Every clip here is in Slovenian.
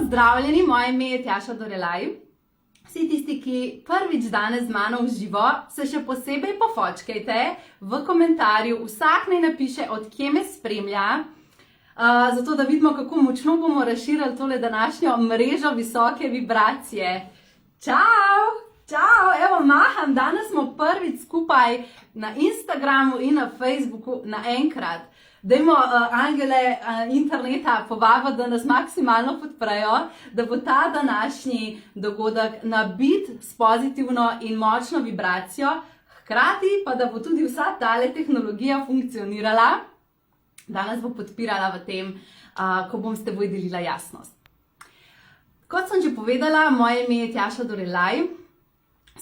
pozdravljeni, moje ime je Tjaša Dorelaj. Vsi tisti, ki prvič danes z mano v živo, se še posebej pofočkajte v komentarju, vsak naj napiše, od kje me spremlja, zato da vidimo, kako močno bomo razširili tole današnjo mrežo visoke vibracije. Čau! Čau! Evo, maham, danes smo prvič skupaj na Instagramu in na Facebooku naenkrat. Dajmo angele interneta povabiti, da nas maksimalno podprejo, da bo ta današnji dogodek nabit s pozitivno in močno vibracijo, hkrati pa da bo tudi vsa tale tehnologija funkcionirala, da nas bo podpirala v tem, ko bom s teboj delila jasnost. Kot sem že povedala, moje ime je Tjaša Dorelaj.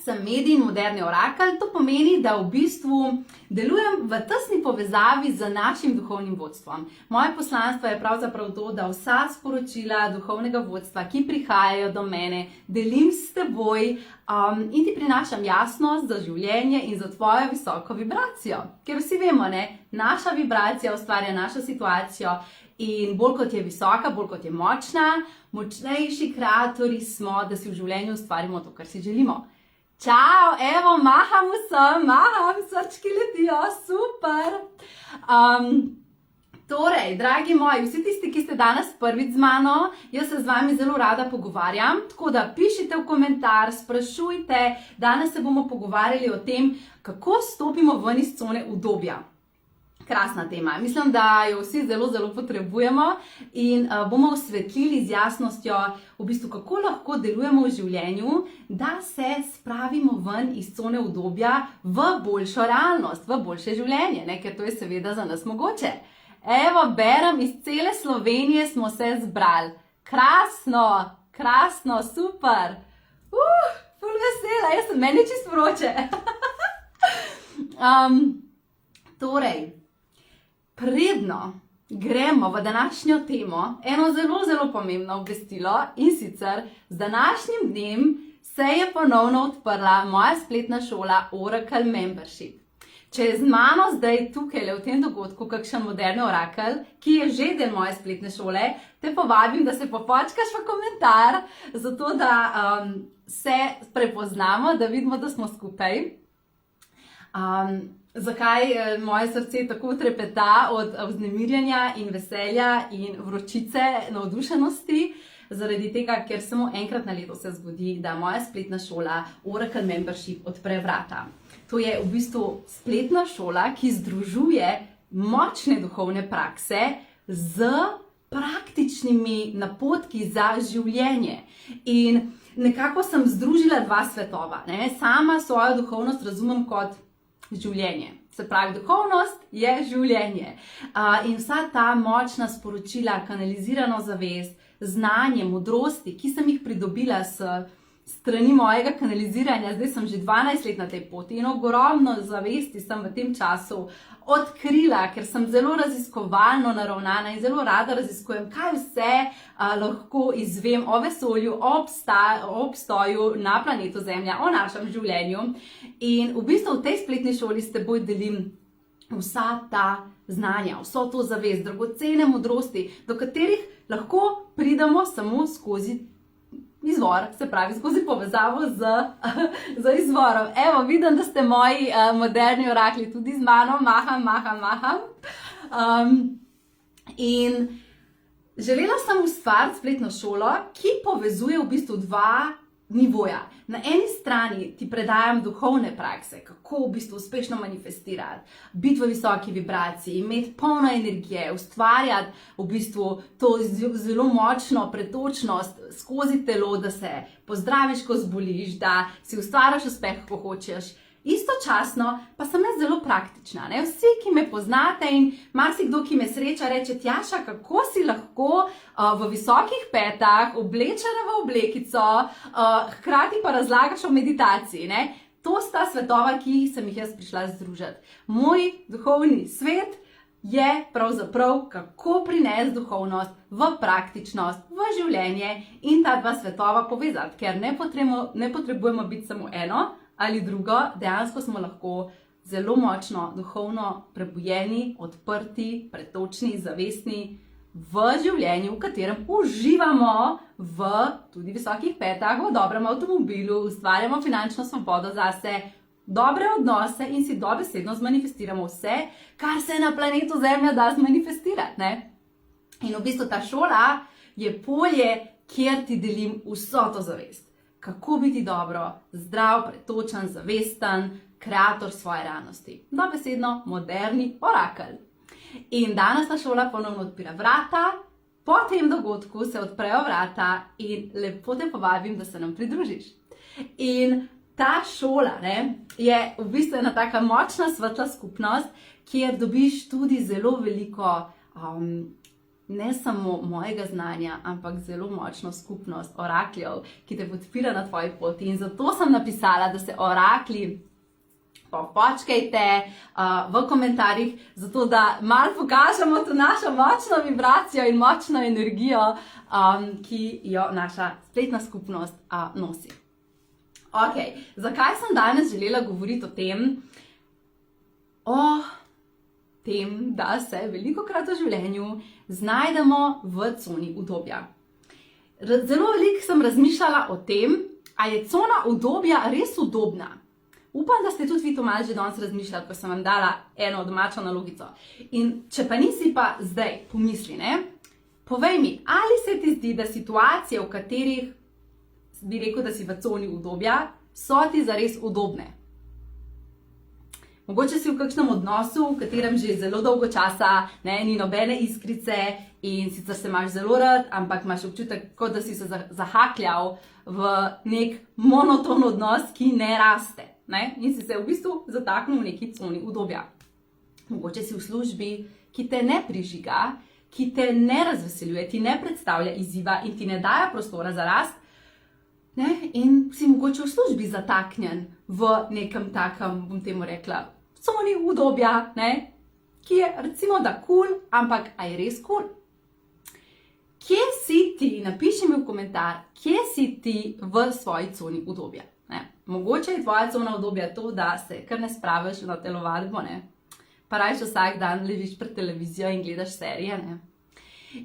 Sem medij in moderni orakelj, to pomeni, da v bistvu delujem v tesni povezavi z našim duhovnim vodstvom. Moje poslanstvo je pravzaprav to, da vsa sporočila duhovnega vodstva, ki prihajajo do mene, delim s teboj in ti prinašam jasnost za življenje in za tvojo visoko vibracijo. Ker vsi vemo, naša vibracija ustvarja našo situacijo in bolj kot je visoka, bolj kot je močna, močnejši kreatorji smo, da si v življenju ustvarimo to, kar si želimo. Čau, evo, maham vsem, srčki letijo, super. Torej, dragi moji, vsi tisti, ki ste danes prvič z mano, jaz se z vami zelo rada pogovarjam, tako da pišite v komentar, sprašujte, danes se bomo pogovarjali o tem, kako stopimo ven iz cone udobja. Krasna tema. Mislim, da jo vsi zelo, zelo potrebujemo in bomo osvetlili z jasnostjo, v bistvu, kako lahko delujemo v življenju, da se spravimo ven iz cone udobja v boljšo realnost, v boljše življenje, ker to je seveda za nas mogoče. Evo, berem, iz cele Slovenije smo se zbrali. Krasno, krasno, super. Ful vesela, meni je čisto vroče. Torej, predno gremo v današnjo temo, eno zelo, zelo pomembno obvestilo, in sicer z današnjim dnem se je ponovno odprla moja spletna šola Oracle Membership. Če je z mano zdaj tukaj v tem dogodku kakšen moderni orakelj, ki je že del moje spletne šole, te povabim, da se pofočkaš v komentar, zato da se prepoznamo, da vidimo, da smo skupaj. Zakaj moje srce tako trepeta od vznemirjenja in veselja in vročice, navdušenosti? Zaradi tega, ker samo enkrat na leto se zgodi, da moja spletna šola Oracle Membership odpre vrata. To je v bistvu spletna šola, ki združuje močne duhovne prakse z praktičnimi napotki za življenje. In nekako sem združila dva svetova. Sama svojo duhovnost razumem kot življenje. Se pravi, duhovnost je življenje. In vsa ta močna sporočila, kanalizirano zavest, znanje, modrosti, ki sem jih pridobila s strani mojega kanaliziranja, zdaj sem že 12 let na tej poti in ogromno zavesti sem v tem času odkrila, ker sem zelo raziskovalno naravnana in zelo rada raziskujem, kaj vse lahko izvem o vesolju, o obstoju na planetu Zemlja, o našem življenju. In v bistvu v tej spletni šoli s teboj delim vsa ta znanja, vso to zavest, dragocene modrosti, do katerih lahko pridemo samo skozi izvor, se pravi, skozi povezavo z izvorom. Evo, vidim, da ste moji moderni orakli tudi z mano, maham. In želela sem ustvariti spletno šolo, ki povezuje v bistvu dva nivoja. Na eni strani ti predajam duhovne prakse, kako v bistvu uspešno manifestirati, biti v visoki vibraciji, imeti polno energije, ustvarjati v bistvu to zelo močno pretočnost skozi telo, da se pozdraviš, ko zboliš, da si ustvariš uspeh, ko hočeš. Istočasno pa sem jaz zelo praktična. Vsi, ki me poznate in marsikdo, ki me sreča, reče: Tjaša, kako si lahko v visokih petah, oblečena v oblekico, hkrati pa razlagaš o meditaciji. To sta svetova, ki sem jih jaz prišla združiti. Moj duhovni svet je pravzaprav, kako prinesti duhovnost v praktičnost, v življenje in ta dva svetova povezati, ker ne potrebujemo biti samo eno ali drugo, dejansko smo lahko zelo močno duhovno prebujeni, odprti, pretočni, zavestni, v življenju, v katerem uživamo v tudi visokih petah, v dobrem avtomobilu, ustvarjamo finančno svobodo zase, dobre odnose in si dobesedno zmanifestiramo vse, kar se na planetu Zemlja da zmanifestirati, ne? In v bistvu ta šola je polje, kjer ti delim vso to zavest. Kako biti dobro, zdrav, pretočen, zavesten, kreator svoje realnosti. Dobesedno moderni orakelj. In danes ta šola ponovno odpira vrata, po tem dogodku se odprejo vrata in lepo te povabim, da se nam pridružiš. In ta šola, ne, je v bistvu ena taka močna svetla skupnost, kjer dobiš tudi zelo veliko ne samo mojega znanja, ampak zelo močno skupnost orakljev, ki te podpira na tvoji poti. In zato sem napisala, da se orakli pofočkajte v komentarjih, zato da malo pokažemo to našo močno vibracijo in močno energijo, ki jo naša spletna skupnost nosi. Ok, zakaj sem danes želela govoriti o tem? Da se velikokrat v življenju znajdemo v coni udobja. Zelo veliko sem razmišljala o tem, a je cona udobja res udobna. Upam, da ste tudi vi to malo že danes razmišljali, ko sem vam dala eno domačo nalogico. In če pa nisi, pa zdaj pomisli, ne? Povej mi, ali se ti zdi, da situacije, v katerih bi rekel, da si v coni udobja, so ti zares udobne? Mogoče si v kakšnem odnosu, v katerem že zelo dolgo časa ni nobene iskrice in sicer se imaš zelo rad, ampak imaš občutek, kot da si se zahakljal v nek monoton odnos, ki ne raste. In si se v bistvu zataknil v neki coni udobja. Mogoče si v službi, ki te ne prižiga, ki te ne razveseljuje, ti ne predstavlja izziva in ti ne daje prostora za rast, in si mogoče v službi zataknjen v nekem takem, bom temu rekla, coni udobja, ki je recimo da cool, ampak a je res cool? Kje si ti, napiši mi v komentar, kje si ti v svoji coni udobja? Mogoče je tvoja cona udobja to, da se kar ne spraviš na telovadbo, pa rajš vsak dan ležiš pred televizijo in gledaš serije.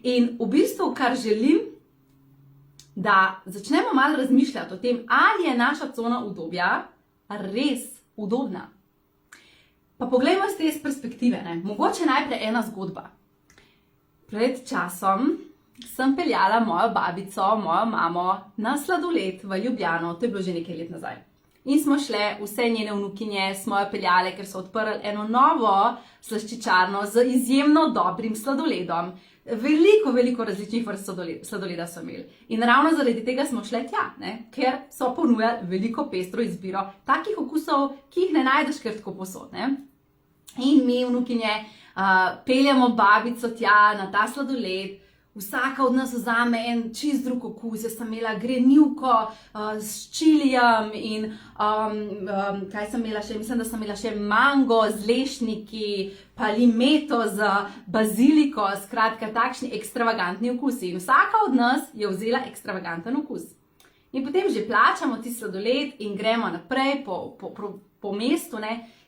In v bistvu, kar želim, da začnemo malo razmišljati o tem, ali je naša cona udobja res udobna. Pa poglejmo z te perspektive. Mogoče najprej ena zgodba. Pred časom sem peljala mojo babico, mojo mamo na sladoled v Ljubljano, to je bilo že nekaj let nazaj. In smo šle, vse njene vnukinje smo jo peljale, ker so odprli eno novo slaščičarno z izjemno dobrim sladoledom. Veliko različnih vrst sladoleda so imeli. In ravno zaradi tega smo šle tja, ker so ponujali veliko pestro izbiro takih okusov, ki jih ne najdeš kar tako povsod. In mi, vnukinje, peljemo babico tja na ta sladoled. Vsaka od nas vzame en čist drug okus. Jaz sem imela grenivko s čilijem in kaj sem imela še? Mislim, da sem imela še mango z lešniki, pa limeto z baziliko, skratka takšni ekstravagantni okusi. In vsaka od nas je vzela ekstravaganten okus. In potem že plačamo ti sladoled in gremo naprej po mestu,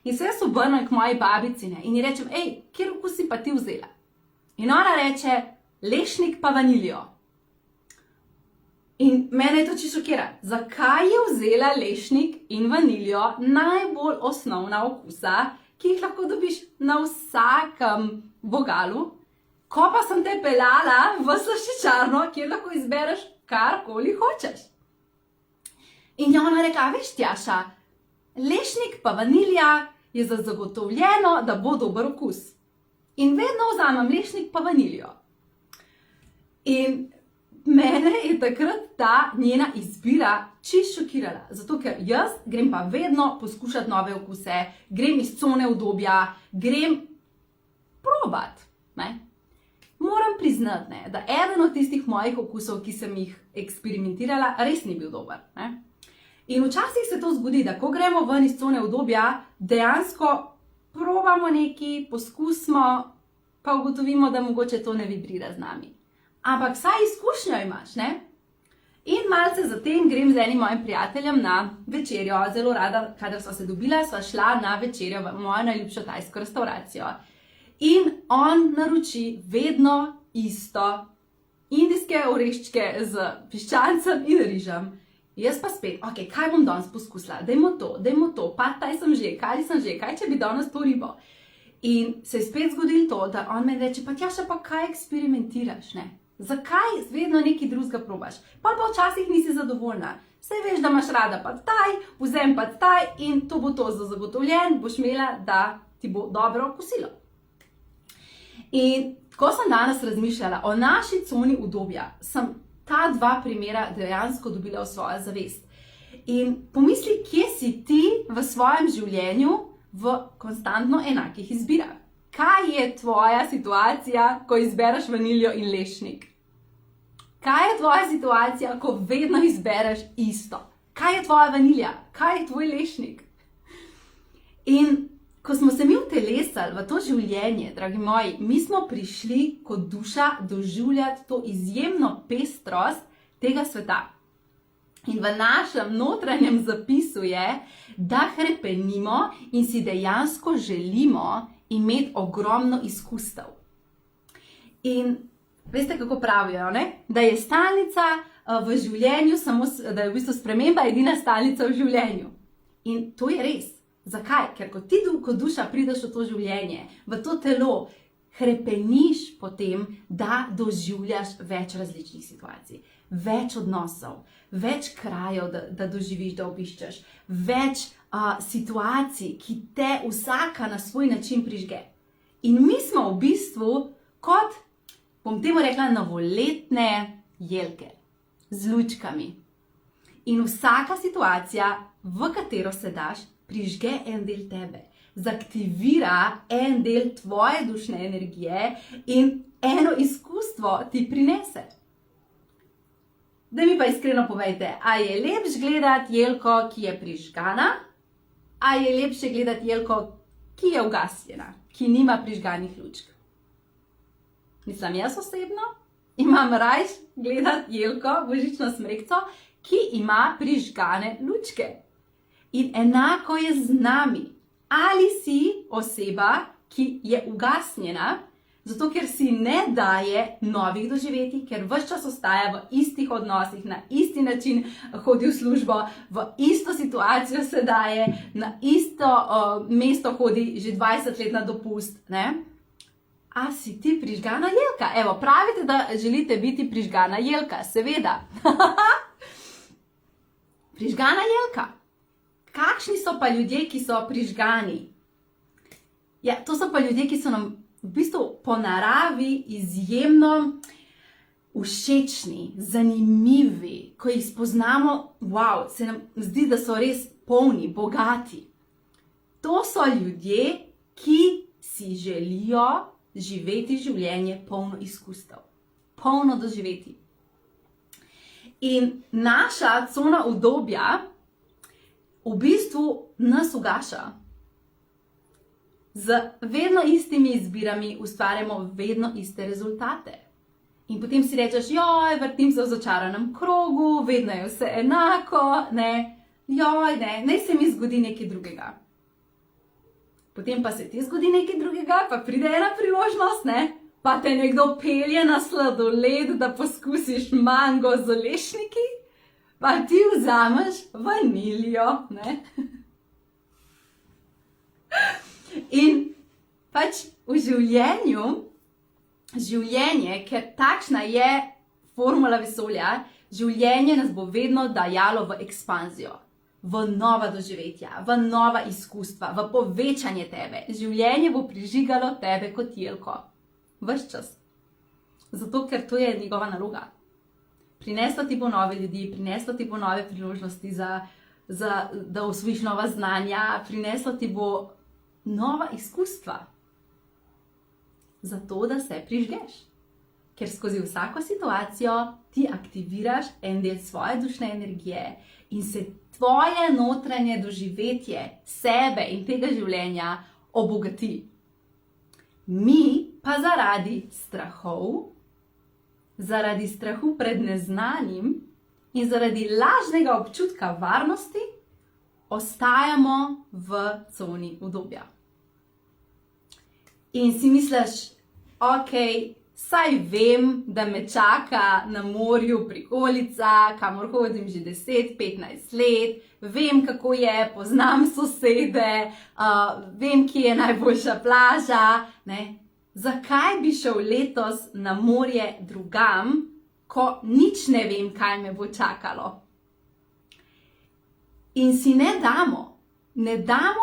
in se jaz obrnem k moji babici in ji rečem, kjer okus si pa ti vzela? In ona reče, lešnik pa vaniljo. In mene je to čisto šokiralo. Zakaj je vzela lešnik in vaniljo, najbolj osnovna okusa, ki jih lahko dobiš na vsakem vogalu, ko pa sem te peljala v slaščičarno, kjer lahko izbereš karkoli hočeš? In je ona rekla, veš, Tjaša, lešnik pa vanilja je zagotovljeno, da bo dober okus. In vedno vzamem lešnik pa vaniljo. In mene je takrat ta njena izbira čisto šokirala, zato ker jaz grem pa vedno poskušati nove okuse, grem iz cone udobja, grem probat. Moram priznati, da eden od tistih mojih okusov, ki sem jih eksperimentirala, res ni bil dober. In včasih se to zgodi, da ko gremo ven iz cone udobja, dejansko probamo nekaj, poskusimo, pa ugotovimo, da mogoče to ne vibrira z nami. Ampak vsaj izkušnjo imaš, In malce zatem grem z enim mojim prijateljem na večerjo. Zelo rada, kadar sva se dobila, sva šla na večerjo v mojo najljubšo tajsko restauracijo. In on naroči vedno isto. Indijske oreščke z piščancem in rižem. Jaz pa spet, ok, kaj bom danes poskusila? Dajmo to, pad taj sem že, kaj če bi danes to ribo? In se je spet zgodilo to, da on me reče, pa Tjaša, pa kaj eksperimentiraš, ne? Zakaj vedno nekaj drugega probaš? Pa včasih nisi zadovoljna. Saj veš, da imaš rada pad taj, vzem pad taj in to bo to za zagotovljen, boš imela, da ti bo dobro kosilo. In ko sem danes razmišljala o naši coni udobja, sem ta dva primera dejansko dobila v svojo zavest. In pomisli, kje si ti v svojem življenju v konstantno enakih izbirah. Kaj je tvoja situacija, ko izbereš vaniljo in lešnik? Kaj je tvoja situacija, ko vedno izbereš isto? Kaj je tvoja vanilja? Kaj je tvoj lešnik? In ko smo se mi utelesali v to življenje, dragi moji, mi smo prišli kot duša doživljati to izjemno pestrost tega sveta. In v našem notranjem zapisu je, da hrepenimo in si dejansko želimo imeti ogromno izkustev. In veste, kako pravijo, ne? Da je stalnica v življenju, da je v bistvu sprememba edina stalnica v življenju. In to je res. Zakaj? Ker ko ti kot duša prideš v to življenje, v to telo, hrepeniš potem, da doživljaš več različnih situacij, več odnosov, več krajev, da doživiš, da obiščeš, več situacij, ki te vsaka na svoj način prižge. In mi smo v bistvu kot, bom temu rekla, novoletne jelke z lučkami. In vsaka situacija, v katero se daš, prižge en del tebe, zaktivira en del tvoje dušne energije in eno izkustvo ti prinese. Da mi pa iskreno povejte, a je lepše gledati jelko, ki je prižgana, a je lepše gledati jelko, ki je ugasnjena, ki nima prižganih lučk? Mislim, jaz osebno imam rajš gledati jelko, božično smrekco, ki ima prižgane lučke. In enako je z nami. Ali si oseba, ki je ugasnjena, zato ker si ne daje novih doživetij, ker ves čas ostaja v istih odnosih, na isti način hodi v službo, v isto situacijo se daje, na isto mesto hodi že 20 let na dopust, ne? A si ti prižgana jelka? Evo, pravite, da želite biti prižgana jelka, seveda. Prižgana jelka. Kakšni so pa ljudje, ki so prižgani? Ja, to so pa ljudje, ki so nam v bistvu po naravi izjemno všečni, zanimivi, ko jih spoznamo, wow, se nam zdi, da so res polni, bogati. To so ljudje, ki si želijo živeti življenje polno izkustev, polno doživeti. In naša cona udobja v bistvu nas ugaša. Z vedno istimi izbirami ustvarjamo vedno iste rezultate. In potem si rečeš, joj, vrtim se v začaranem krogu, vedno je vse enako, ne, joj, ne se mi zgodi nekaj drugega. Potem pa se ti zgodi nekaj drugega, pa pride ena priložnost, ne, pa te nekdo pelje na sladoled, da poskusiš mango z lešniki, pa ti vzameš vaniljo, ne. In pač v življenje, ker takšna je formula vesolja, življenje nas bo vedno dajalo v ekspanzijo, v nova doživetja, v nova izkustva, v povečanje tebe. Življenje bo prižigalo tebe kot jelko. Ves čas. Zato, ker to je njegova naloga. Prineslo ti bo nove ljudi, prineslo ti bo nove priložnosti da osvojiš nova znanja, prineslo ti bo nova izkustva. Zato, da se prižgeš. Ker skozi vsako situacijo ti aktiviraš en del svoje dušne energije in se tvoje notranje doživetje sebe in tega življenja obogati. Mi pa zaradi strahov, zaradi strahu pred neznanim in zaradi lažnega občutka varnosti ostajamo v coni udobja. In si misliš, ok, saj vem, da me čaka na morju prikolica, kamor hodim že 10-15 let, vem, kako je, poznam sosede, vem, kje je najboljša plaža, ne? Zakaj bi šel letos na morje drugam, ko nič ne vem, kaj me bo čakalo? In si ne damo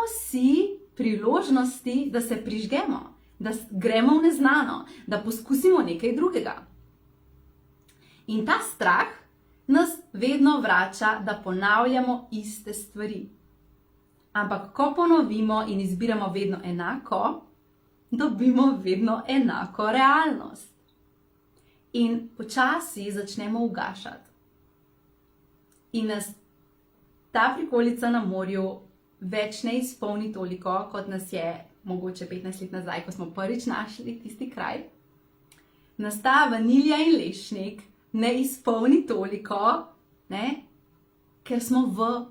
si priložnosti, da se prižgemo, da gremo v neznano, da poskusimo nekaj drugega. In ta strah nas vedno vrača, da ponavljamo iste stvari. Ampak ko ponovimo in izbiramo vedno enako, dobimo vedno enako realnost. In počasi začnemo ugašati. In nas ta prikolica na morju več ne izpolni toliko, kot nas je mogoče 15 let nazaj, ko smo prvič našli tisti kraj. Nas ta vanilja in lešnik ne izpolni toliko, ne? Ker smo v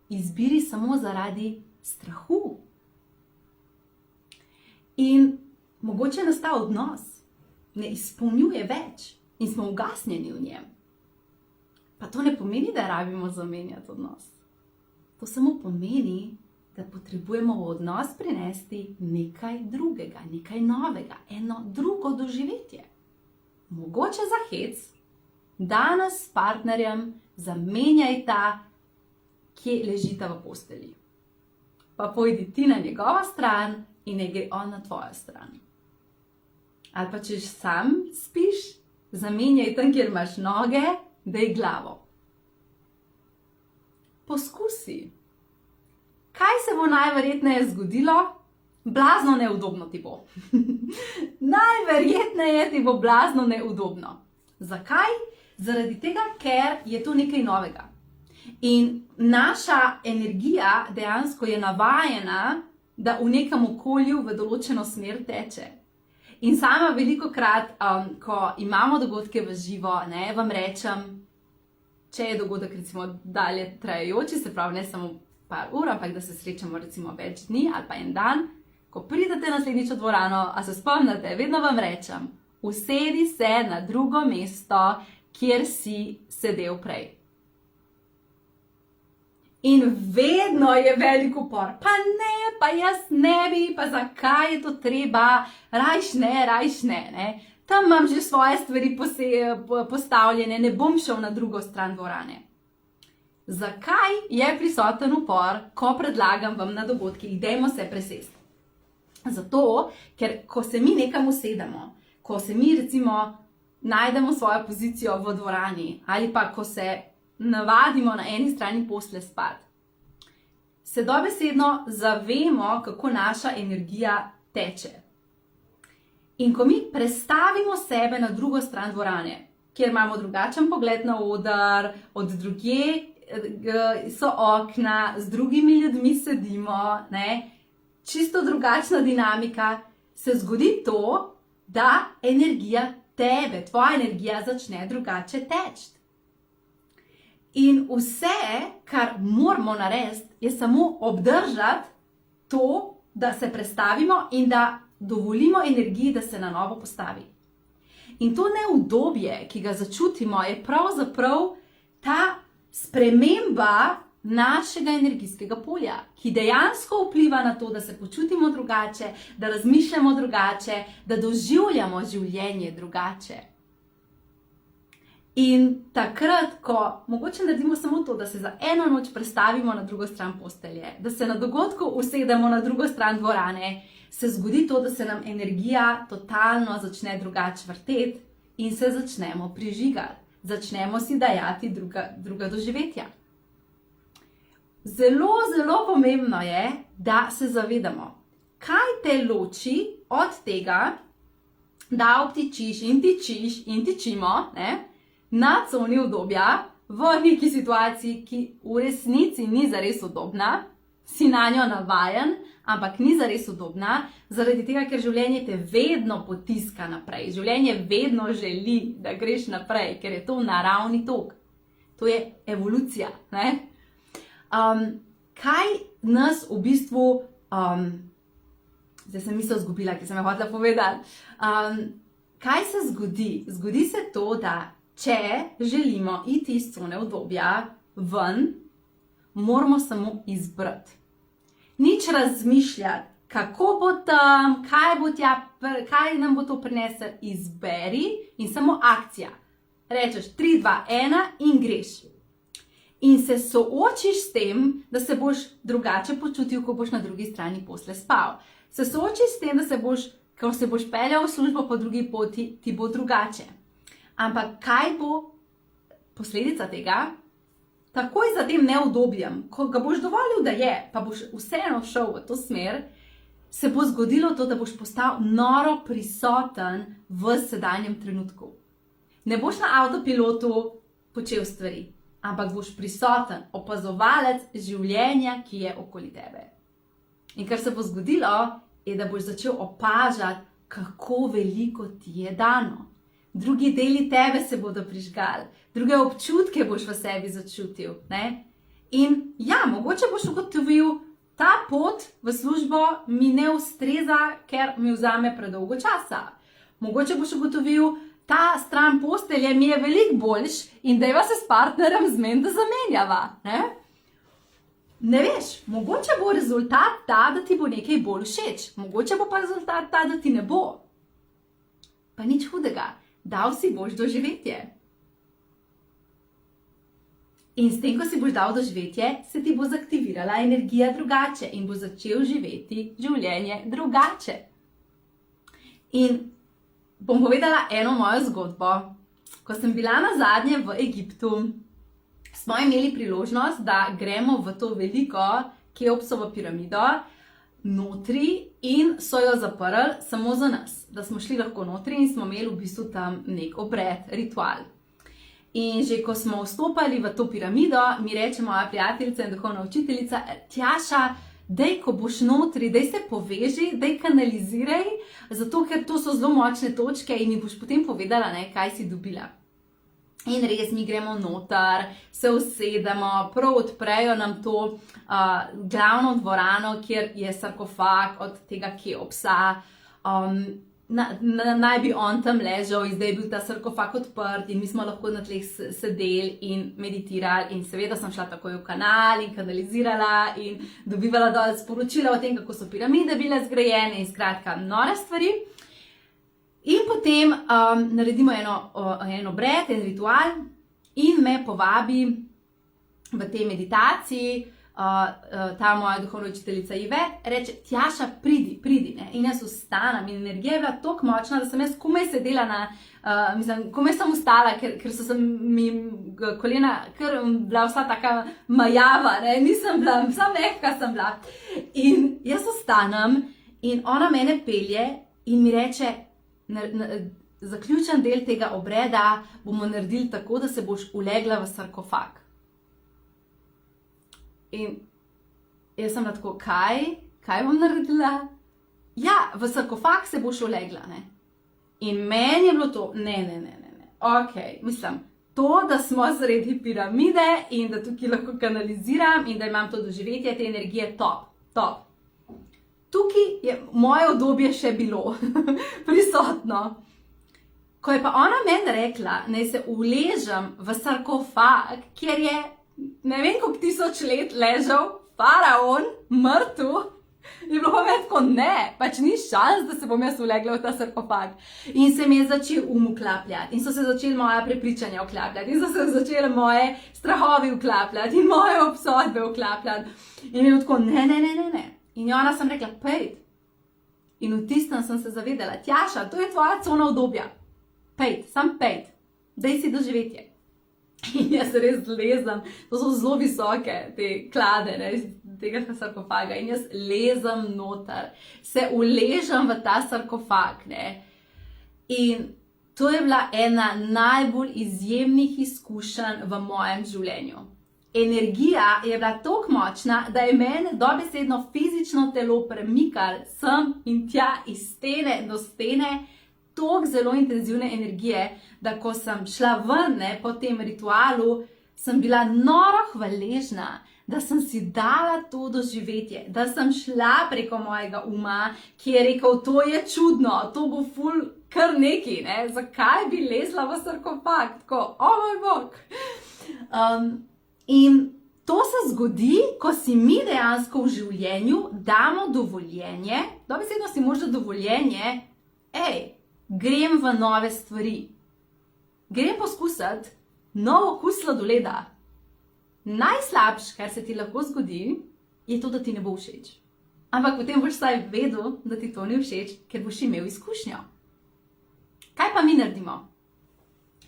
izbiri samo zaradi strahu. In mogoče nas ta odnos ne izpolnjuje več in smo ugasnjeni v njem. Pa to ne pomeni, da rabimo zamenjati odnos. To samo pomeni, da potrebujemo v odnos prinesti nekaj drugega, nekaj novega, eno drugo doživetje. Mogoče za hec, danes s partnerjem zamenjajta, kje ležita v postelji. Pa pojdi ti na njegovo stran in ne gre on na tvojo stran. Ali pa če sam spiš, zamenjaj tam, kjer imaš noge, daj glavo. Poskusi. Kaj se bo najverjetneje zgodilo? Blazno neudobno ti bo. Najverjetneje ti bo blazno neudobno. Zakaj? Zaradi tega, ker je to nekaj novega. In naša energija dejansko je navajena, da v nekem okolju v določeno smer teče. In sama velikokrat, ko imamo dogodke v živo, ne, vam rečem, če je dogodek recimo dalje trajajoči, se pravi ne samo par ur, ampak da se srečamo recimo več dni ali pa en dan, ko pridete naslednjič v dvorano, a se spomnite, vedno vam rečem, usedi se na drugo mesto, kjer si sedel prej. In vedno je velik upor, pa ne, pa jaz ne bi, pa zakaj je to treba, rajš ne, ne. Tam imam že svoje stvari postavljene, ne bom šel na drugo stran dvorane. Zakaj je prisoten upor, ko predlagam vam na dogodkih, dajmo se presesti? Zato, ker ko se mi nekam usedemo, ko se mi recimo najdemo svojo pozicijo v dvorani ali pa ko se navadimo na eni strani posle spati, se dobesedno zavemo, kako naša energija teče. In ko mi prestavimo sebe na drugo stran dvorane, kjer imamo drugačen pogled na oder, od drugje so okna, z drugimi ljudmi sedimo, ne, čisto drugačna dinamika, se zgodi to, da energija tebe, tvoja energija začne drugače teči. In vse, kar moramo narediti, je samo obdržati to, da se prestavimo in da dovolimo energiji, da se na novo postavi. In to neudobje, ki ga začutimo, je pravzaprav ta sprememba našega energijskega polja, ki dejansko vpliva na to, da se počutimo drugače, da razmišljamo drugače, da doživljamo življenje drugače. In takrat, ko mogoče naredimo samo to, da se za eno noč prestavimo na drugo stran postelje, da se na dogodku usedemo na drugo stran dvorane, se zgodi to, da se nam energija totalno začne drugače vrteti in se začnemo prižigati, začnemo si dajati druga doživetja. Zelo, zelo pomembno je, da se zavedamo, kaj te loči od tega, da obtičiš in tičimo, ne, na coni udobja, v neki situaciji, ki v resnici ni zares udobna, si na njo navajen, ampak ni zares udobna, zaradi tega, ker življenje te vedno potiska naprej. Življenje vedno želi, da greš naprej, ker je to naravni tok. To je evolucija, ne? Kaj nas v bistvu, zdaj sem misel izgubila, ki sem jo hotela povedati, kaj se zgodi? Zgodi se to, da če želimo iti iz cone udobja ven, moramo samo izbrati. Nič razmišljati, kako bo tam, kaj nam bo to prineslo, izberi in samo akcija. Rečeš 3, 2, 1 in greš. In se soočiš s tem, da se boš drugače počutil, ko boš na drugi strani posle spal. Se soočiš s tem, da ko se boš peljal v službo po drugi poti, ti bo drugače. Ampak kaj bo posledica tega? Takoj za tem neudobjem, ko ga boš dovolil, da je, pa boš vseeno šel v to smer, se bo zgodilo to, da boš postal noro prisoten v sedanjem trenutku. Ne boš na avtopilotu počel stvari, ampak boš prisoten, opazovalec življenja, ki je okoli tebe. In kar se bo zgodilo, je, da boš začel opažati, kako veliko ti je dano. Drugi deli tebe se bodo prižgali, druge občutke boš v sebi začutil. Ne? In ja, mogoče boš ugotovil, ta pot v službo mi ne ustreza, ker mi vzame predolgo časa. Mogoče boš ugotovil, ta stran postelje mi je veliko boljš in dajva se s partnerjem zmen, da zamenjava. Ne veš, mogoče bo rezultat ta, da ti bo nekaj bolj všeč, mogoče bo pa rezultat ta, da ti ne bo. Pa nič hudega. Dal si boš doživetje. In s tem, ko si boš dal doživetje, se ti bo zaktivirala energija drugače in bo začel živeti življenje drugače. In bom povedala eno mojo zgodbo. Ko sem bila nazadnje v Egiptu, smo imeli priložnost, da gremo v to veliko Keopsovo piramido notri in so jo zaprli samo za nas, da smo šli lahko notri in smo imeli v bistvu tam nek obred, ritual. In že ko smo vstopali v to piramido, mi reče moja prijateljica in duhovna učiteljica, Tjaša, daj, ko boš notri, daj se poveži, daj kanaliziraj, zato ker to so zelo močne točke in mi boš potem povedala, kaj si dobila. In res, mi gremo noter, se usedemo, prav odprejo nam to glavno dvorano, kjer je sarkofag od tega Keopsa. Naj bi on tam ležal in zdaj je bil ta sarkofag odprt in mi smo lahko na tleh sedeli in meditirali. In seveda sem šla takoj v kanal in kanalizirala in dobivala dol sporočila o tem, kako so piramide bile zgrajene in skratka nore stvari. In potem naredimo en obred, en ritual in me povabi v tej meditaciji, ta moja duhovna učiteljica Ivet, reče, Tjaša, pridi. Ne? In jaz vstanem in energija je bila toliko močna, da sem jaz komaj sedela komaj sem vstala, ker so se mi kolena, ker bila vsa taka majava, ne? Nisem bila, vsa mehka sem bila. In jaz vstanem in ona mene pelje in mi reče, zaključen del tega obreda bomo naredili tako, da se boš ulegla v sarkofag. In jaz sem tako, kaj bom naredila? Ja, v sarkofag se boš ulegla, ne? In meni je bilo to, ne. Ok, mislim, to, da smo sredi piramide in da tukaj lahko kanaliziram in da imam to doživetje, te energije, top. Tukaj je moje udobje še bilo prisotno. Ko je pa ona meni rekla, naj se uležem v sarkofag, kjer je ne vem koliko 1000 let ležal faraon, mrtev, je bilo pa meni tako, ne, pač ni šans, da se bom jaz ulegla v ta sarkofag. In se mi je začel uklapljati in so se začeli moja prepričanja uklapljati in so se začele moje strahovi uklapljati in moje obsodbe uklapljati. In mi je tako, ne. In ona sem rekla, pejt. In v tistem sem se zavedala, Tjaša, to je tvoja cona udobja. Pejt. Daj si doživetje. In jaz res lezem, to so zelo visoke, te klade, tega sarkofaga. In jaz lezem noter, se uležem v ta sarkofag. In to je bila ena najbolj izjemnih izkušenj v mojem življenju. Energija je bila toliko močna, da je mene dobesedno fizično telo premikalo sem in tja iz stene do stene, toliko zelo intenzivne energije, da ko sem šla ven po tem ritualu, sem bila noro hvaležna, da sem si dala to doživetje, da sem šla preko mojega uma, ki je rekel, to je čudno, to bo ful kar neki, ne? Zakaj bi lezla v sarkofag? Tako, o moj bog. In to se zgodi, ko si mi dejansko v življenju damo dovoljenje, dobesedno si možda dovoljenje, grem v nove stvari. Grem poskusiti nov okus sladoleda. Najslabše, kar se ti lahko zgodi, je to, da ti ne bo všeč. Ampak potem boš vsaj vedel, da ti to ni všeč, ker boš imel izkušnjo. Kaj pa mi naredimo?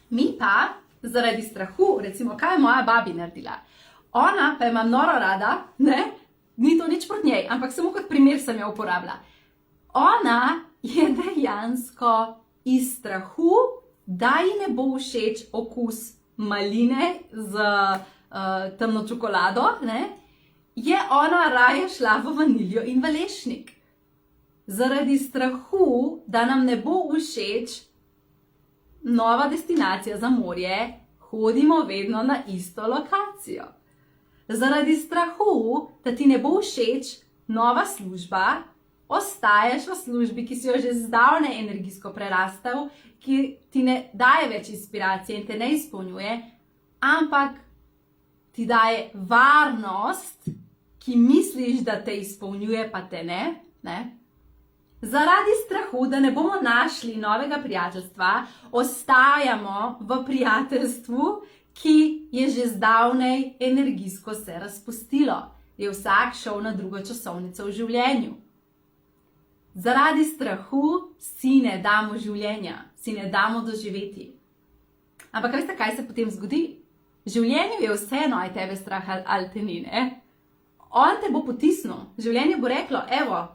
Mi pa zaradi strahu, recimo, kaj je moja babi naredila? Ona pa ima noro rada, ne? Ni to nič proti njej, ampak samo kot primer sem jo uporabila. Ona je dejansko iz strahu, da ji ne bo všeč okus maline z temno čokolado, ne? Je ona raje šla v vaniljo in v lešnik. Zaradi strahu, da nam ne bo všeč nova destinacija za morje, hodimo vedno na isto lokacijo. Zaradi strahu, da ti ne bo všeč nova služba, ostaješ v službi, ki si jo že zdavnaj energijsko prerastel, ki ti ne daje več inspiracije in te ne izpolnjuje, ampak ti daje varnost, ki misliš, da te izpolnjuje, pa te ne? Zaradi strahu, da ne bomo našli novega prijateljstva, ostajamo v prijateljstvu, ki je že zdavnaj energijsko se razpustilo. Je vsak šel na drugo časovnico v življenju. Zaradi strahu si ne damo življenja, si ne damo doživeti. Ampak veste, kaj se potem zgodi? V življenju je vseeno, aj tebe strah ali te ni, ne? On te bo potisnil, življenje bo reklo, evo,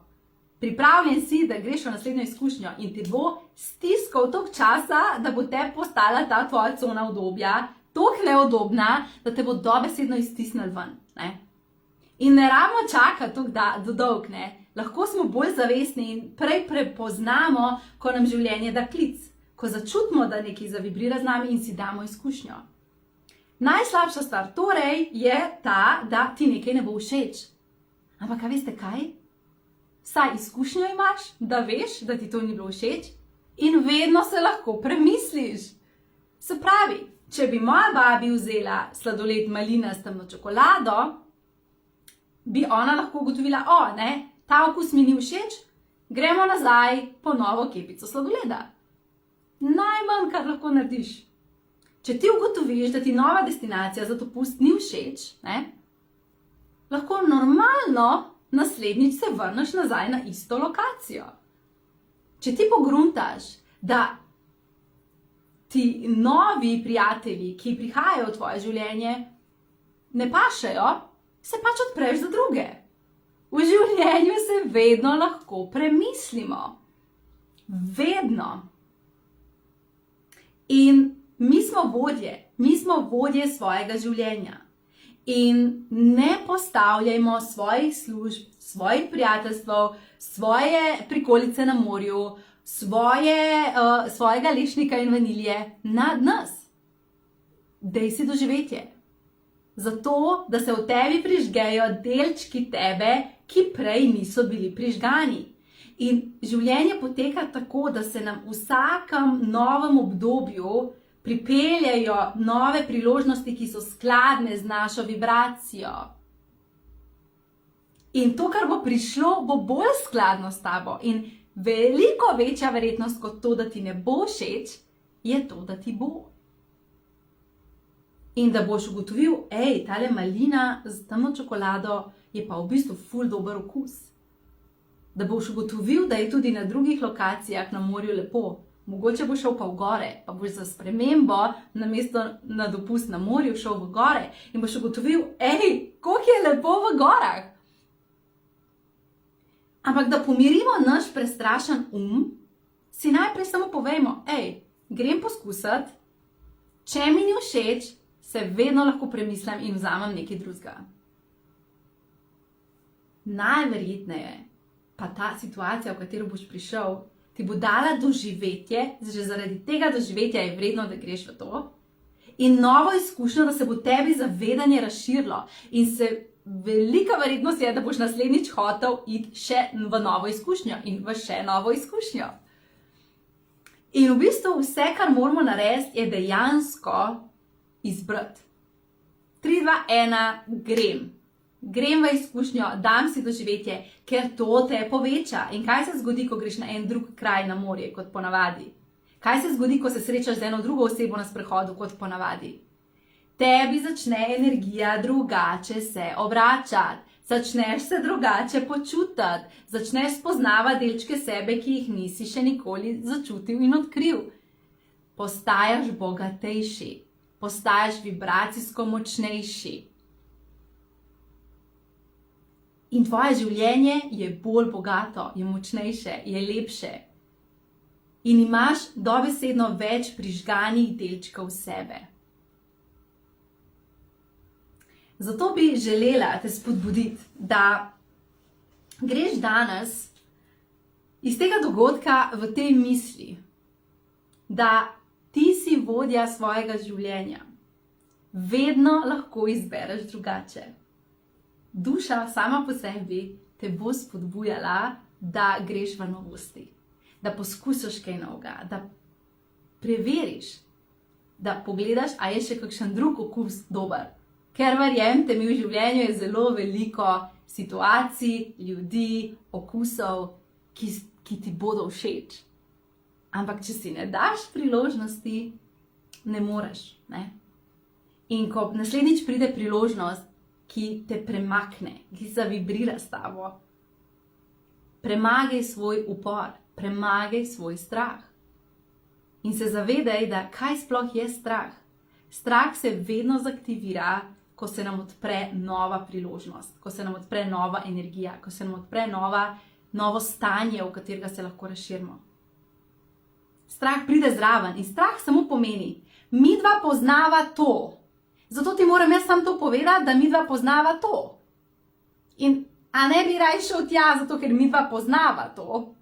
pripravljen si, da greš v naslednjo izkušnjo in ti bo stiskal toliko časa, da bo te postala ta tvoja cona udobja, toliko neudobna, da te bo dobesedno iztisnil ven, ne? In ne rabimo čakati toliko dolg, ne? Lahko smo bolj zavestni in prej prepoznamo, ko nam življenje da klic, ko začutimo, da nekaj zavibrira z nami in si damo izkušnjo. Najslabša stvar torej je ta, da ti nekaj ne bo všeč. Ampak a veste kaj? Vsaj izkušnjo imaš, da veš, da ti to ni bilo všeč in vedno se lahko premisliš. Se pravi, če bi moja babi vzela sladoled malina s temno čokolado, bi ona lahko ugotovila, ta okus mi ni všeč, gremo nazaj po novo kepico sladoleda. Najmanj, kar lahko narediš. Če ti ugotoviš, da ti nova destinacija za dopust ni všeč, lahko normalno naslednjič se vrneš nazaj na isto lokacijo. Če ti pogruntaš, da ti novi prijatelji, ki prihajajo v tvoje življenje, ne pašejo, se pač odpreš za druge. V življenju se vedno lahko premislimo. Vedno. In mi smo vodje svojega življenja in ne postavljajmo svojih služb, svojih prijateljstv, svoje prikolice na morju, svojega lešnika in vanilje nad nas. Dej si doživetje. Zato, da se v tebi prižgejo delčki tebe, ki prej niso bili prižgani. In življenje poteka tako, da se nam v vsakem novem obdobju pripeljajo nove priložnosti, ki so skladne z našo vibracijo. In to, kar bo prišlo, bo bolj skladno s tabo. In veliko večja verjetnost kot to, da ti ne bo všeč, je to, da ti bo. In da boš ugotovil, tale malina z temno čokolado je pa v bistvu ful dober okus. Da boš ugotovil, da je tudi na drugih lokacijah na morju lepo. Mogoče boš šel pa v gore, pa boš za spremembo namesto na dopust na morju šel v gore in boš ugotovil, koliko je lepo v gorah. Ampak da pomirimo naš prestrašen si najprej samo povejmo, grem poskusiti, če mi ni všeč, se vedno lahko premislim in vzamem nekaj drugega. Najverjetneje pa ta situacija, v katero boš prišel, ti bo dala doživetje, že zaradi tega doživetja je vredno, da greš v to, in novo izkušnjo, da se bo tebi zavedanje razširilo in se velika verjetnost je, da boš naslednjič hotel iti še v novo izkušnjo in v še novo izkušnjo. In v bistvu vse, kar moramo narediti, je dejansko izbrati. 3, 2, 1, grem. Grem v izkušnjo, dam si doživetje, ker to te poveča. In kaj se zgodi, ko greš na en drug kraj na morje, kot ponavadi? Kaj se zgodi, ko se srečaš z eno drugo osebo na sprehodu, kot ponavadi? Tebi začne energija drugače se obračati. Začneš se drugače počutiti. Začneš spoznavati delčke sebe, ki jih nisi še nikoli začutil in odkril. Postajaš bogatejši. Postajaš vibracijsko močnejši. In tvoje življenje je bolj bogato, je močnejše, je lepše. In imaš dobesedno več prižganih delčkov sebe. Zato bi želela te spodbuditi, da greš danes iz tega dogodka v tej misli, da ti si vodja svojega življenja. Vedno lahko izbereš drugače. Duša sama po sebi te bo spodbujala, da greš v novosti, da poskusiš kaj novega, da preveriš, da pogledaš, a je še kakšen drug okus dober. Ker verjemite mi, v življenju je zelo veliko situacij, ljudi, okusov, ki ti bodo všeč. Ampak če si ne daš priložnosti, ne moreš. Ne? In ko naslednjič pride priložnost, ki te premakne, ki zavibrira s tabo, premagaj svoj upor, premagaj svoj strah. In se zavedaj, da kaj sploh je strah. Strah se vedno zaktivira, ko se nam odpre nova priložnost, ko se nam odpre nova energija, ko se nam odpre novo stanje, v katerega se lahko razširimo. Strah pride zraven in strah samo pomeni, midva poznava to. Zato ti moram jaz samo to povedati, da midva poznava to. In a ne bi raje šel tja, zato ker midva poznava to.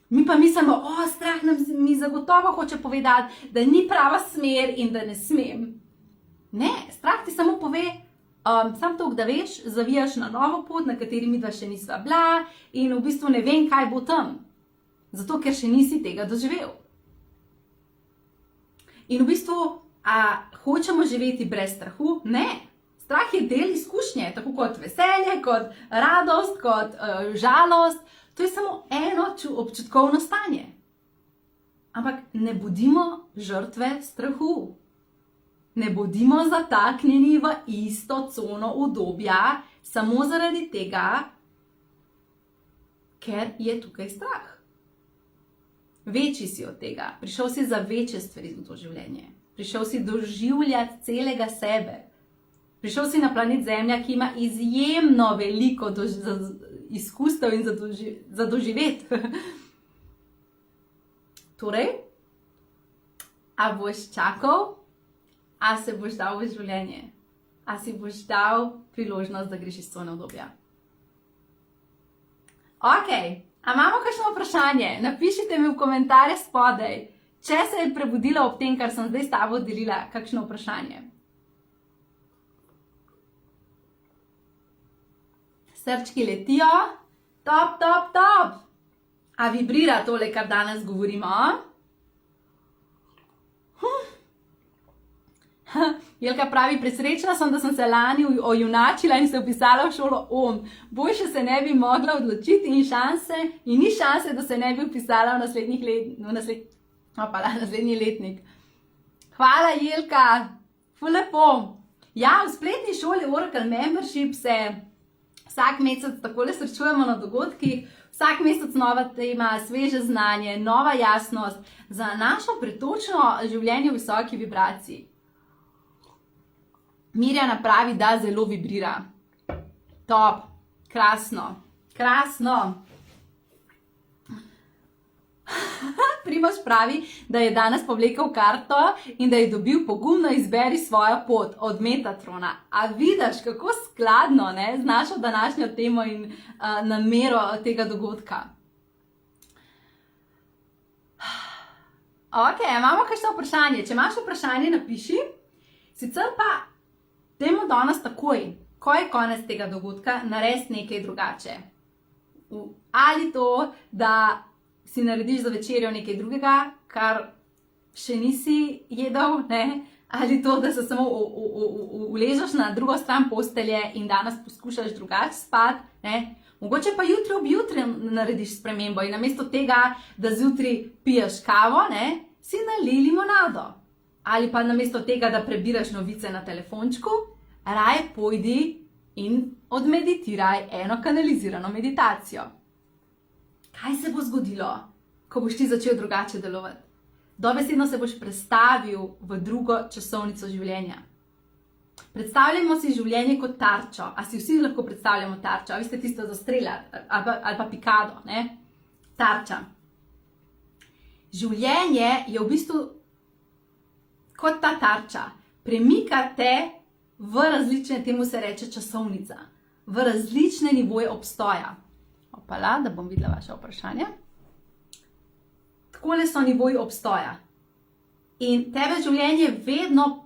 Mi pa mislimo, strah mi zagotovo hoče povedati, da ni prava smer in da ne smem. Ne, strah ti samo pove, samo to, da veš, zavijaš na novo pot, na kateri midva še nisva bila in v bistvu ne vem, kaj bo tam. Zato, ker še nisi tega doživel. In v bistvu, hočemo živeti brez strahu? Ne. Strah je del izkušnje, tako kot veselje, kot radost, kot žalost. To je samo eno občutkovno stanje. Ampak ne bodimo žrtve strahu. Ne bodimo zataknjeni v isto cono udobja, samo zaradi tega, ker je tukaj strah. Večji si od tega, prišel si za večje stvari v to življenje. Prišel si doživljati celega sebe. Prišel si na planet Zemlja, ki ima izjemno veliko izkustev in za doživeti. Torej, a boš čakal? A se boš dal v življenje? A si boš dal priložnost, da greš iz cone udobja? Ok, a imamo kakšno vprašanje? Napišite mi v komentarje spodaj, če se je prebudilo ob tem, kar sem zdaj s tabo delila, kakšno vprašanje. Srčki letijo. Top, top, top! A vibrira tole, kar danes govorimo? Jelka pravi, presrečna sem, da sem se lani ojunačila in se vpisala v šolo OM. Boljše se ne bi mogla odločiti in ni šanse, da se ne bi vpisala v naslednji letnik. Hvala, Jelka, ful lepo. Ja, v spletni šoli Oracle Membership se vsak mesec takole srečujemo na dogodkih, vsak mesec nova tema, sveže znanje, nova jasnost za našo pretočno življenje v visoki vibraciji. Mirjana pravi, da zelo vibrira. Top, krasno, krasno. Primož pravi, da je danes povlekel karto in da je dobil pogumno izberi svojo pot od Metatrona. A vidiš, kako skladno z našo današnjo temo in namero tega dogodka. Ok, imamo kakšno vprašanje. Če imaš vprašanje, napiši. Sicer pa dajmo danes takoj, ko je konec tega dogodka, narediti nekaj drugače. Ali to, da si narediš za večerjo nekaj drugega, kar še nisi jedel, ne? Ali to, da se samo uležeš na drugo stran postelje in danes poskušaš drugače spati, ne? Mogoče pa jutri ob jutri narediš spremembo in namesto tega, da zjutraj piješ kavo, ne, si nalij limonado. Ali pa namesto tega, da prebiraš novice na telefončku, raje pojdi in odmeditiraj eno kanalizirano meditacijo. Kaj se bo zgodilo, ko boš ti začel drugače delovati? Dobesedno se boš prestavil v drugo časovnico življenja. Predstavljamo si življenje kot tarčo. A si vsi lahko predstavljamo tarčo? A vi ste tisto za streljati ali pa pikado, ne? Tarča. Življenje je v bistvu kot ta tarča. Premika te v različne, temu se reče časovnica, v različne nivoje obstoja. Opala, da bom videla vaše vprašanje. Takole so nivoji obstoja. In tebe življenje vedno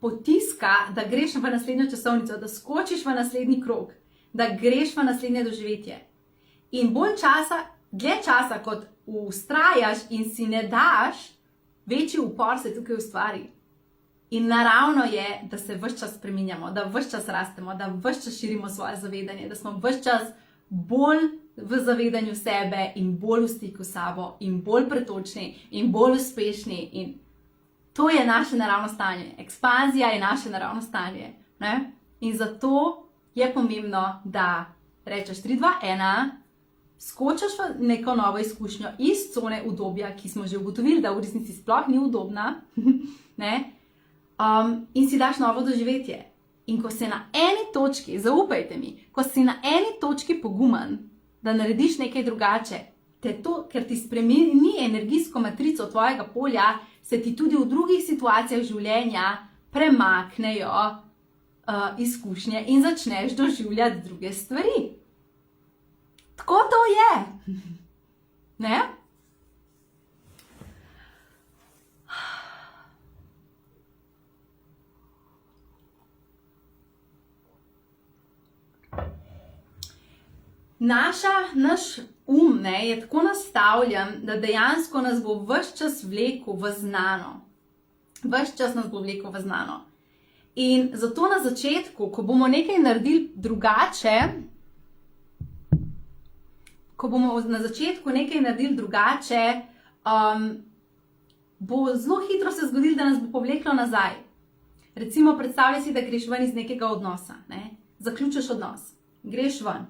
potiska, da greš v naslednjo časovnico, da skočiš v naslednji krog, da greš v naslednje doživetje. In dlje časa, kot vztrajaš in si ne daš, večji upor se tukaj ustvari. In naravno je, da se ves čas spreminjamo, da ves čas rastemo, da ves čas širimo svoje zavedanje, da smo ves čas bolj v zavedanju sebe in bolj v stiku s sabo in bolj pretočni in bolj uspešni. In to je naše naravno stanje. Ekspanzija je naše naravno stanje. Ne? In zato je pomembno, da rečeš 3, 2, 1, skočiš v neko novo izkušnjo iz cone udobja, ki smo že ugotovili, da v resnici sploh ni udobna, ne? In si daš novo doživetje. In ko si na eni točki, zaupajte mi, ko si na eni točki pogumen, da narediš nekaj drugače, ker ti spremeni energijsko matrico tvojega polja, se ti tudi v drugih situacijah življenja premaknejo izkušnje in začneš doživljati druge stvari. Tako to je. Ne? Naš je tako nastavljen, da dejansko nas bo ves čas vlekel v znano. Ves čas nas bo vlekel v znano. In zato na začetku, ko bomo nekaj naredili drugače, bo zelo hitro se zgodilo, da nas bo povleklo nazaj. Recimo, predstavljaj si, da greš ven iz nekega odnosa, ne? Zaključiš odnos, greš ven.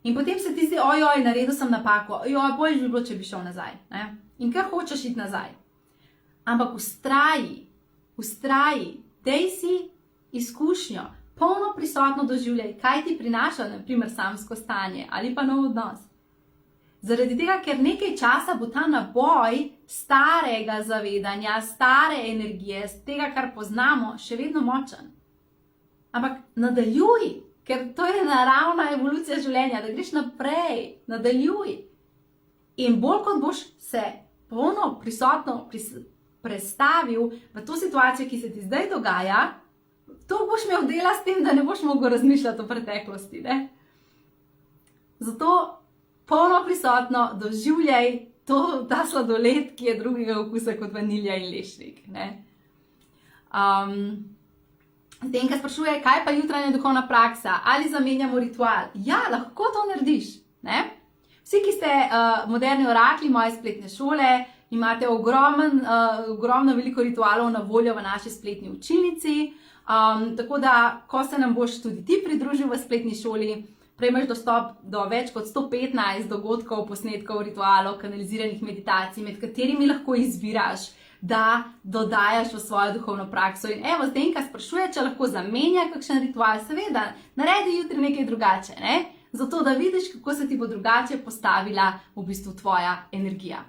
In potem se ti zdi, ojoj, naredil sem napako, ojoj, bolj bi bilo, če bi šel nazaj. Ne? In kaj hočeš iti nazaj? Ampak vztraji, dej si izkušnjo, polno prisotno doživljaj, kaj ti prinaša, na primer, samsko stanje ali pa nov odnos. Zaradi tega, ker nekaj časa bo ta naboj starega zavedanja, stare energije, tega, kar poznamo, še vedno močen. Ampak nadaljuj, ker to je naravna evolucija življenja, da greš naprej, nadaljuj. In bolj kot boš se polno prisotno prestavil v to situacijo, ki se ti zdaj dogaja, to boš imel dela s tem, da ne boš mogel razmišljati o preteklosti. Ne? Zato polno prisotno doživljaj ta sladoled, ki je drugega okusa kot vanilja in lešnik. Ne? Tem, ki sprašuje, kaj pa jutranja duhovna praksa, ali zamenjamo ritual. Ja, lahko to narediš. Ne? Vsi, ki ste moderni orakli moje spletne šole, imate ogromno veliko ritualov na voljo v naši spletni učilnici, tako da, ko se nam boš tudi ti pridružil v spletni šoli, prejmeš dostop do več kot 115 dogodkov, posnetkov, ritualov, kanaliziranih meditacij, med katerimi lahko izbiraš, da dodajaš v svojo duhovno prakso. In evo, Zdenka sprašuje, če lahko zamenja kakšen ritual. Seveda, naredi jutri nekaj drugače, ne? Zato, da vidiš, kako se ti bo drugače postavila v bistvu tvoja energija.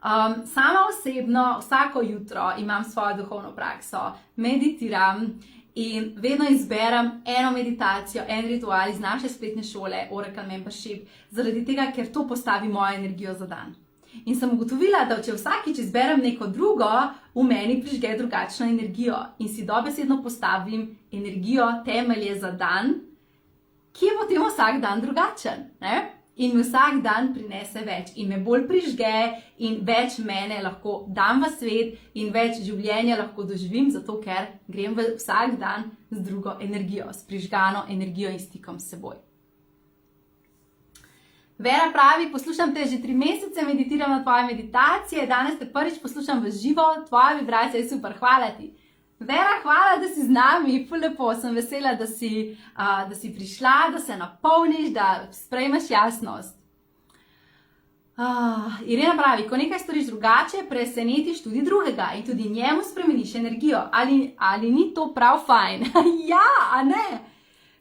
Sama osebno vsako jutro imam svojo duhovno prakso, meditiram in vedno izberem eno meditacijo, en ritual iz naše spletne šole, Oracle Membership, zaradi tega, ker to postavi mojo energijo za dan. In sem ugotovila, da če vsakič izberem neko drugo, v meni prižge drugačno energijo in si dobesedno postavim energijo, temelje za dan, ki je potem vsak dan drugačen. Ne? in mi vsak dan prinese več in me bolj prižge in več mene lahko dam v svet in več življenja lahko doživim, zato ker grem vsak dan z drugo energijo, s prižgano energijo in stikom s seboj. Vera pravi, poslušam te že 3 mesece, meditiram na tvoje meditacije, danes te prvič poslušam v živo, tvoja vibracija je super, hvala ti. Vera, hvala, da si z nami, ful lepo, sem vesela, da si prišla, da se napolniš, da sprejmeš jasnost. Irena pravi, ko nekaj storiš drugače, presenetiš tudi drugega in tudi njemu spremeniš energijo. Ali ni to prav fajn? Ja, a ne?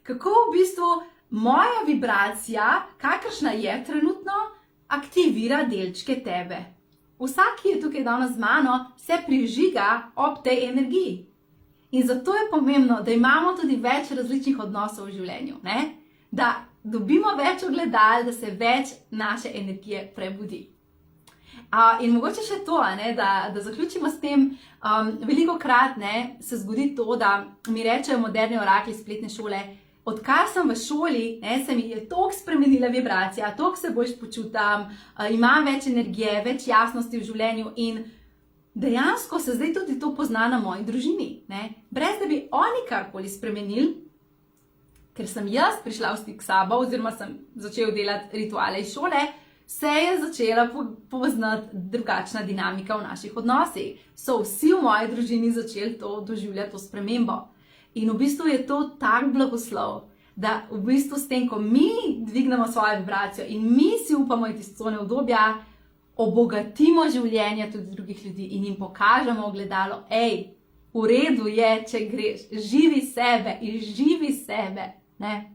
Kako v bistvu moja vibracija, kakršna je trenutno, aktivira delčke tebe. Vsak, ki je tukaj danes z mano, se prižiga ob tej energiji. In zato je pomembno, da imamo tudi več različnih odnosov v življenju, ne? Da dobimo več ogledal, da se več naše energije prebudi. In mogoče še to, ne, da zaključimo s tem, velikokrat se zgodi to, da mi rečejo moderni orakli spletne šole, odkar sem v šoli, se mi je toliko spremenila vibracija, toliko se boljš počutam, imam več energije, več jasnosti v življenju in dejansko se zdaj tudi to pozna na moji družini. Ne? Brez da bi oni karkoli spremenili, ker sem jaz prišla v stik s sabo oziroma sem začel delati rituale iz šole, se je začela poznati drugačna dinamika v naših odnosih. So vsi v moji družini začeli to doživljati, to spremembo. In v bistvu je to tak blagoslov, da v bistvu s tem, ko mi dvignemo svojo vibracijo in mi si upamo iti iz cone udobja, obogatimo življenje tudi drugih ljudi in jim pokažemo ogledalo, v redu je, če greš, živi sebe in živi sebe. Ne?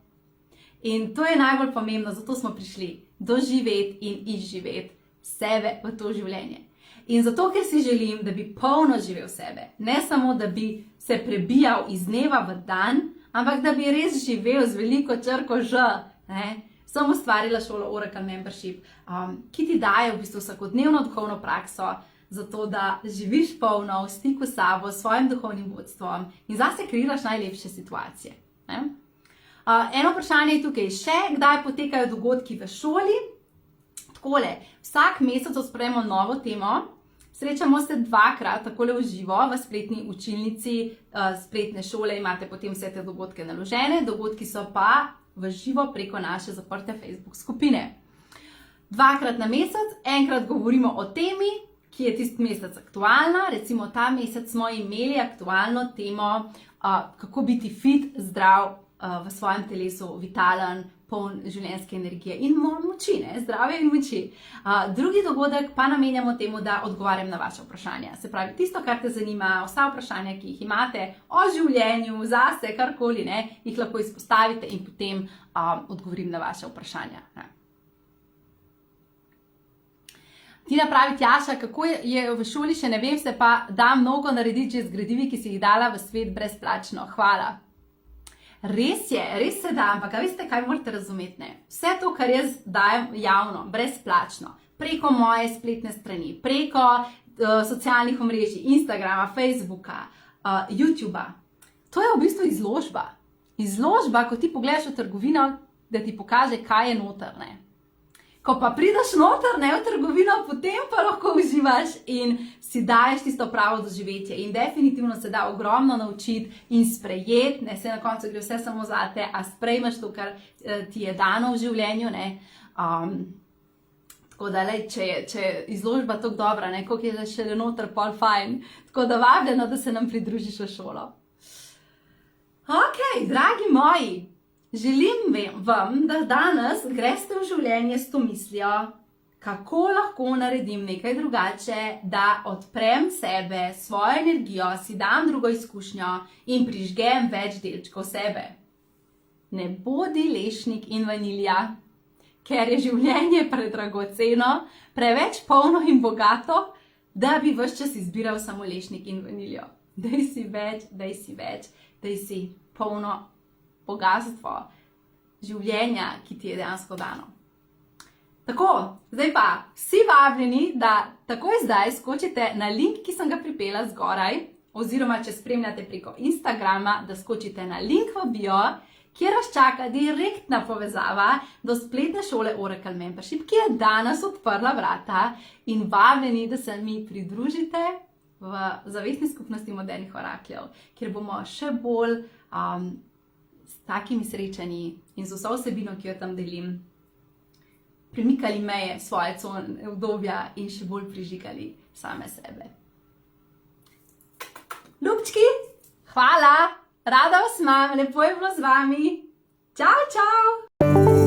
In to je najbolj pomembno, zato smo prišli doživeti in izživeti sebe v to življenje. In zato, ker si želim, da bi polno živel sebe, ne samo, da bi se prebijal iz dneva v dan, ampak da bi res živel z veliko črko Ž. Sem ustvarila šolo Oracle Membership, ki ti daje v bistvu vsakodnevno duhovno prakso, zato da živiš polno v stiku s sabo, s svojim duhovnim vodstvom in zase kreiraš najlepše situacije. Eno vprašanje je tukaj še, kdaj potekajo dogodki v šoli. Takole, vsak mesec odpremo novo temo. Srečamo se 2-krat takole v živo v spletni učilnici spletne šole, imate potem vse te dogodke naložene, dogodki so pa v živo preko naše zaprte Facebook skupine. 2-krat na mesec, enkrat govorimo o temi, ki je tisti mesec aktualna, recimo ta mesec smo imeli aktualno temo, kako biti fit, zdrav v svojem telesu, vitalen, poln življenjske energije in moči, zdravja in moči. Drugi dogodek pa namenjamo temu, da odgovarjam na vaše vprašanja. Se pravi, tisto, kar te zanima, vsa vprašanja, ki jih imate o življenju, zase, karkoli, jih lahko izpostavite in potem odgovorim na vaše vprašanja. Tina pravi, Tjaša, kako je v šoli, še ne vem, se pa da mnogo narediti že z gradivi, ki si jih dala v svet brezplačno. Hvala. Res se da, ampak veste, kaj morate razumeti, ne? Vse to, kar jaz dajem javno, brezplačno, preko moje spletne strani, preko socialnih omrežij, Instagrama, Facebooka, YouTubea, to je v bistvu izložba. Izložba, ko ti pogledaš v trgovino, da ti pokaže, kaj je noter, ne? Ko pa prideš noter, v trgovino, potem pa lahko uživaš in si daješ tisto pravo doživetje. In definitivno se da ogromno naučiti in sprejeti, ne, se na koncu gre vse samo zate, a sprejmeš to, kar ti je dano v življenju, ne. Tako da, če je izložba tako dobra, ne, koliko je še noter pol fajn. Tako da vabljeno, da se nam pridružiš v šolo. Ok, dragi moji, želim vam, da danes greste v življenje s to mislijo, kako lahko naredim nekaj drugače, da odprem sebe, svojo energijo, si dam drugo izkušnjo in prižgem več delčkov sebe. Ne bodi lešnik in vanilja, ker je življenje predragoceno, preveč polno in bogato, da bi ves čas izbiral samo lešnik in vaniljo. Daj si več, daj si polno bogatstvo življenja, ki ti je dejansko dano. Tako, zdaj pa vsi vabljeni, da takoj zdaj skočite na link, ki sem ga pripela zgoraj, oziroma če spremljate preko Instagrama, da skočite na link v bio, kjer vas čaka direktna povezava do spletne šole Oracle Membership, ki je danes odprla vrata in vabljeni, da se mi pridružite v zavestni skupnosti modernih orakljev, kjer bomo še bolj s takimi srečanji in z vso vsebino, ki jo tam delim, premikali meje svoje cone obdobja in še bolj prižigali same sebe. Ljubčki, hvala, rada vas imam, lepo je bilo z vami. Čau, čau!